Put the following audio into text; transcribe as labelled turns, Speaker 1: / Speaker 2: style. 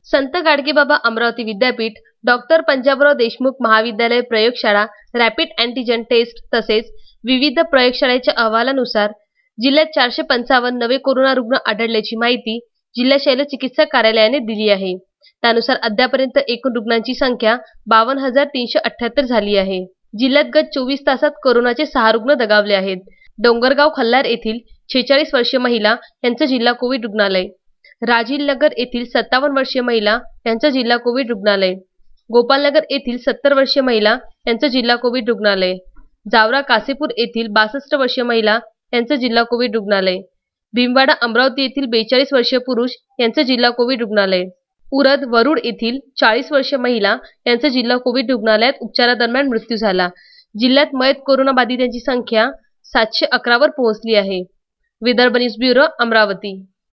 Speaker 1: संत गाडगेबाबा अमरावती विद्यापीठ, डॉक्टर पंजाबराव देशमुख महाविद्यालय प्रयोगशाळा, रॅपिड अँटीजन टेस्ट तसेच विविध प्रयोगशाळेच्या अहवालानुसार जिल्ह्यात 455 नवे कोरोना रुग्ण आढळल्याची माहिती जिल्हा शल्यचिकित्सक कार्यालयाने दिली आहे। त्यानुसार अद्यापर्यंत एकूण रुग्णांची संख्या 52,378 झाली आहे। जिल्ह्यात गत 24 तासात कोरोनाचे 6 रुग्ण दगावले आहेत। डोंगरगाव खल्लार येथील 46 वर्षीय महिला यांचं जिल्हा कोविड रुग्णालय, राजीलनगर येथील 57 वर्षीय महिला यांचं जिल्हा कोविड रुग्णालय, गोपालनगर येथील 70 वर्षीय महिला यांचं जिल्हा कोविड रुग्णालय, जावरा कासेपूर येथील 62 वर्षीय महिला यांचं जिल्हा कोविड रुग्णालय, भीमवाडा अमरावती येथील 42 वर्षीय पुरुष यांचं जिल्हा कोविड रुग्णालय, उरद वरुड येथील 40 वर्षीय महिला यांचं जिल्हा कोविड रुग्णालयात उपचारादरम्यान मृत्यू झाला। जिल्ह्यात मयत कोरोना बाधितांची संख्या 711 वर पोहोचली आहे। Vidarbha news bureau, Amravati.